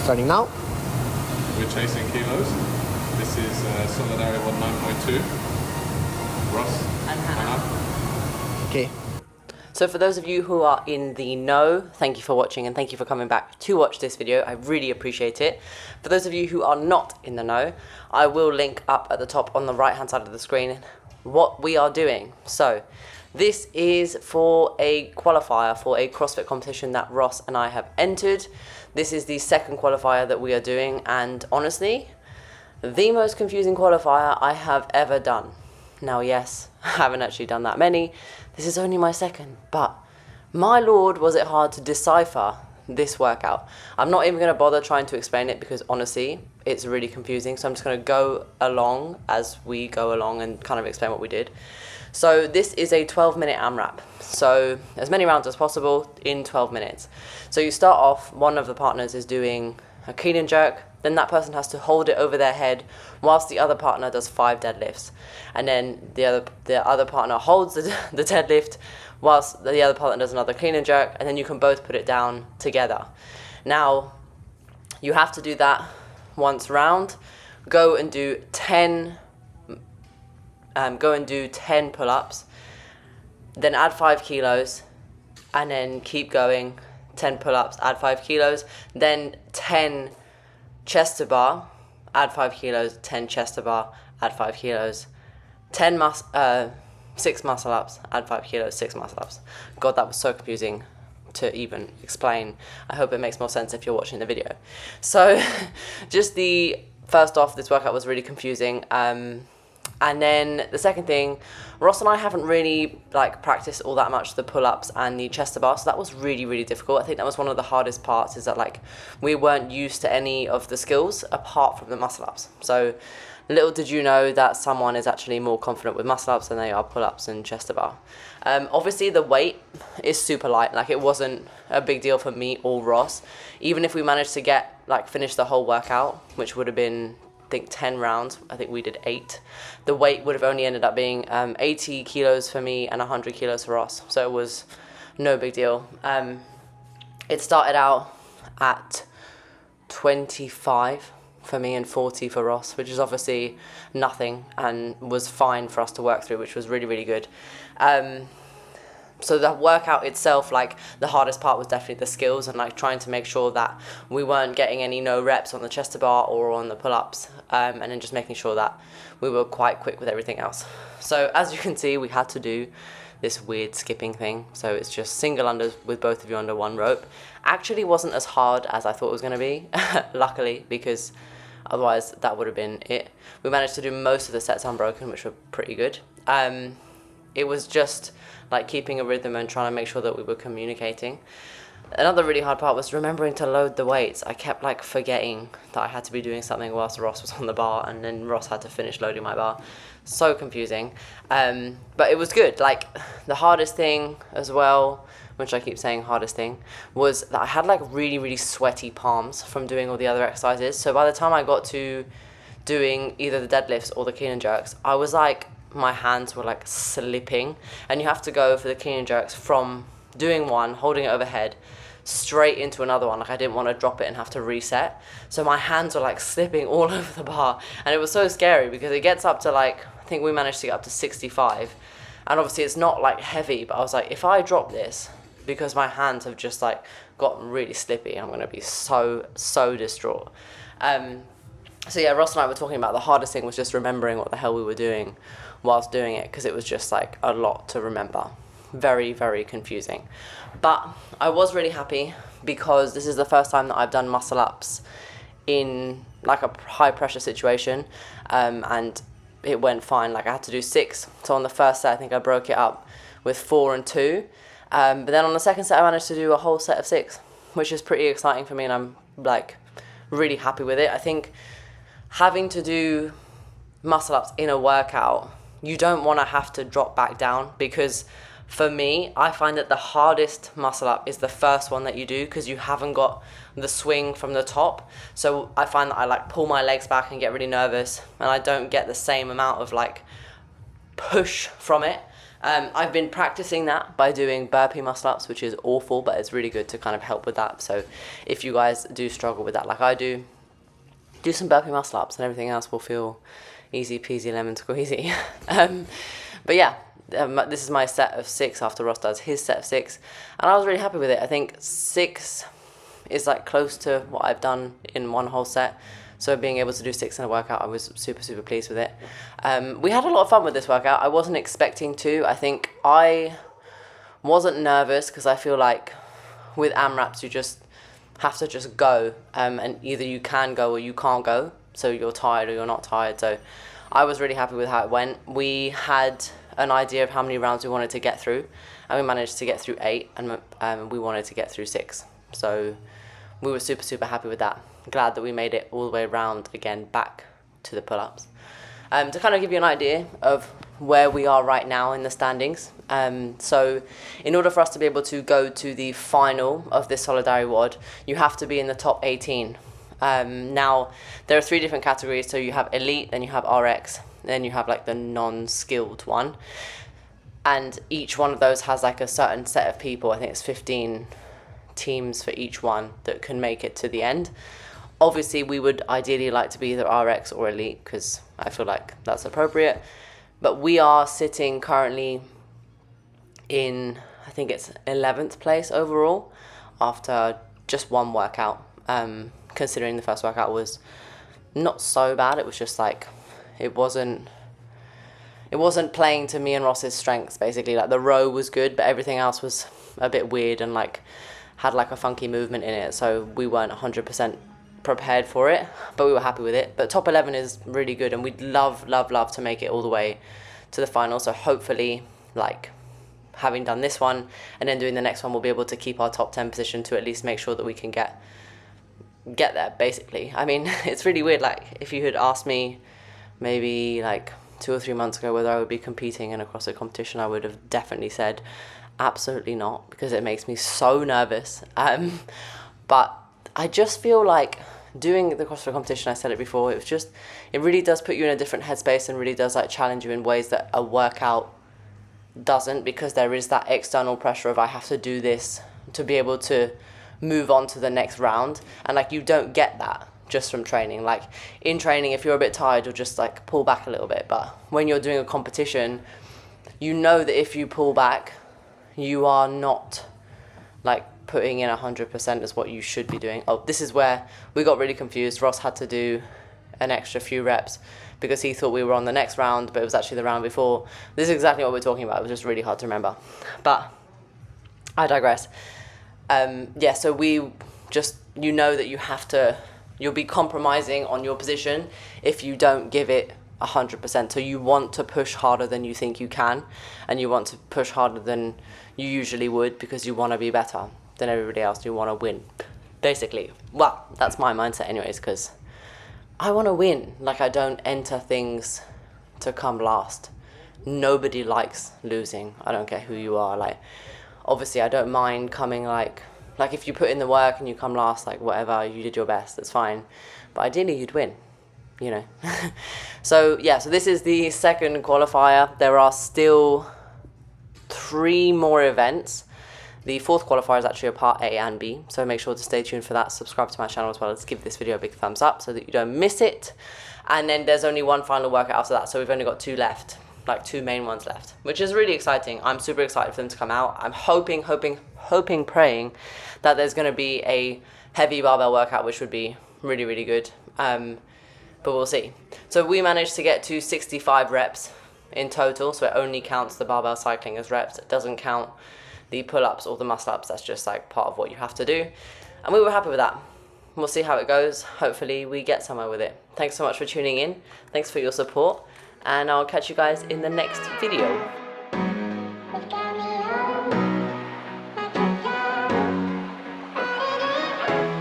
Starting now. We're chasing kilos. This is Solidari 9.2. Ross and Hannah. Okay. So for those of you who are in the know, thank you for watching and thank you for coming back to watch this video. I really appreciate it. For those of you who are not in the know, I will link up at the top on the right hand side of the screen what we are doing. So this is for a qualifier for a CrossFit competition that Ross and I have entered. This is the second qualifier that we are doing, and honestly, the most confusing qualifier I have ever done. Now, yes, I haven't actually done that many. This is only my second, but my lord, was it hard to decipher this workout. I'm not even going to bother trying to explain it because honestly, it's really confusing. So I'm just going to go along as we go along and kind of explain what we did. So this is a 12-minute AMRAP. So as many rounds as possible in 12 minutes. So you start off, one of the partners is doing a clean and jerk, then that person has to hold it over their head whilst the other partner does 5 deadlifts. And then the other partner holds the deadlift whilst the other partner does another clean and jerk, and then you can both put it down together. Now, you have to do that once round. Go and do 10 pull-ups, then add 5 kilos, and then keep going. 10 pull-ups, add 5 kilos, then 10 chest to bar, add 5 kilos, 10 chest to bar, add 5 kilos, 6 muscle ups, add 5 kilos, 6 muscle ups. God, that was so confusing to even explain. I hope it makes more sense if you're watching the video. So just first off, this workout was really confusing. And then the second thing, Ross and I haven't really practiced all that much the pull-ups and the chest to bar, so that was really, really difficult. I think that was one of the hardest parts, is that we weren't used to any of the skills apart from the muscle-ups. So little did you know that someone is actually more confident with muscle-ups than they are pull-ups and chest to bar. Obviously the weight is super light, it wasn't a big deal for me or Ross. Even if we managed to finish the whole workout, which would have been, I think, 10 rounds, I think we did 8. The weight would have only ended up being 80 kilos for me and 100 kilos for Ross. So it was no big deal. It started out at 25 for me and 40 for Ross, which is obviously nothing and was fine for us to work through, which was really, really good. So the workout itself, the hardest part was definitely the skills and trying to make sure that we weren't getting any no reps on the chest to bar or on the pull-ups, and then just making sure that we were quite quick with everything else. So as you can see, we had to do this weird skipping thing. So it's just single unders with both of you under one rope. Actually wasn't as hard as I thought it was going to be, luckily, because otherwise that would have been it. We managed to do most of the sets unbroken, which were pretty good. It was just keeping a rhythm and trying to make sure that we were communicating. Another really hard part was remembering to load the weights. I kept forgetting that I had to be doing something whilst Ross was on the bar, and then Ross had to finish loading my bar. So confusing. But it was good. The hardest thing as well, which I keep saying hardest thing, was that I had really, really sweaty palms from doing all the other exercises. So by the time I got to doing either the deadlifts or the clean and jerks, I was my hands were slipping, and you have to go for the clean and jerks from doing one, holding it overhead, straight into another one. I didn't want to drop it and have to reset, so my hands were slipping all over the bar, and it was so scary because it gets up to I think we managed to get up to 65, and obviously it's not heavy, but I was if I drop this, because my hands have just gotten really slippy, I'm gonna be so distraught. So yeah, Ross and I were talking about the hardest thing was just remembering what the hell we were doing whilst doing it, because it was just a lot to remember. Very, very confusing. But I was really happy because this is the first time that I've done muscle ups in a high pressure situation, and it went fine. I had to do 6. So on the first set, I think I broke it up with 4 and 2. But then on the second set, I managed to do a whole set of 6, which is pretty exciting for me, and I'm really happy with it. I think having to do muscle ups in a workout, you don't want to have to drop back down, because for me, I find that the hardest muscle up is the first one that you do, because you haven't got the swing from the top. So I find that I pull my legs back and get really nervous, and I don't get the same amount of push from it I've been practicing that by doing burpee muscle ups, which is awful, but it's really good to kind of help with that. So if you guys do struggle with that like I do some burpee muscle ups and everything else will feel easy peasy lemon squeezy. But yeah, this is my set of 6 after Ross does his set of 6, and I was really happy with it. I think 6 is like close to what I've done in one whole set. So being able to do 6 in a workout, I was super, super pleased with it. We had a lot of fun with this workout. I wasn't expecting to. I think I wasn't nervous because I feel like with AMRAPs, you just have to just go. And either you can go or you can't go. So you're tired or you're not tired. So I was really happy with how it went. We had an idea of how many rounds we wanted to get through. And we managed to get through 8. And we wanted to get through 6. So we were super, super happy with that. Glad that we made it all the way around again back to the pull-ups. To kind of give you an idea of where we are right now in the standings. So in order for us to be able to go to the final of this Solidari WOD, you have to be in the top 18. Now, there are 3 different categories. So you have elite, then you have RX, then you have like the non-skilled one. And each one of those has like a certain set of people. I think it's 15 teams for each one that can make it to the end. Obviously, we would ideally like to be either RX or elite because I feel like that's appropriate. But we are sitting currently in, I think it's 11th place overall after just one workout. Considering the first workout was not so bad. It was just like, it wasn't playing to me and Ross's strengths, basically. Like the row was good, but everything else was a bit weird and like had like a funky movement in it. So we weren't 100% prepared for it, but we were happy with it. But top 11 is really good, and we'd love to make it all the way to the final. So hopefully, like having done this one and then doing the next one, we'll be able to keep our top 10 position to at least make sure that we can get there, basically. I mean, it's really weird. Like if you had asked me maybe like 2 or 3 months ago whether I would be competing in a CrossFit competition, I would have definitely said absolutely not, because it makes me so nervous. But I just feel like doing the CrossFit competition, I said it before, it really does put you in a different headspace and really does like challenge you in ways that a workout doesn't, because there is that external pressure of I have to do this to be able to move on to the next round. And like you don't get that just from training. Like in training, if you're a bit tired, you'll just like pull back a little bit. But when you're doing a competition, you know that if you pull back, you are not like putting in 100% as what you should be doing. Oh, this is where we got really confused. Ross had to do an extra few reps because he thought we were on the next round, but it was actually the round before. This is exactly what we're talking about. It was just really hard to remember. But I digress. Yeah, so we just, you know that you'll be compromising on your position if you don't give it 100%. So you want to push harder than you think you can, and you want to push harder than you usually would because you want to be better than everybody else. You want to win, basically. Well, that's my mindset anyways, because I want to win. Like I don't enter things to come last. Nobody likes losing. I don't care who you are. Like obviously I don't mind coming like if you put in the work and you come last, like whatever, you did your best, that's fine. But ideally you'd win, you know. So yeah, so this is the second qualifier. There are still 3 more events. The 4th qualifier is actually a part A and B, so make sure to stay tuned for that. Subscribe to my channel as well as give this video a big thumbs up so that you don't miss it. And then there's only one final workout after that, so we've only got 2 left, like 2 main ones left, which is really exciting. I'm super excited for them to come out. I'm hoping, praying that there's going to be a heavy barbell workout, which would be really, really good. But we'll see. So we managed to get to 65 reps in total, so it only counts the barbell cycling as reps. It doesn't count the pull-ups or the muscle-ups. That's just like part of what you have to do. And we were happy with that. We'll see how it goes. Hopefully we get somewhere with it. Thanks so much for tuning in. Thanks for your support. And I'll catch you guys in the next video.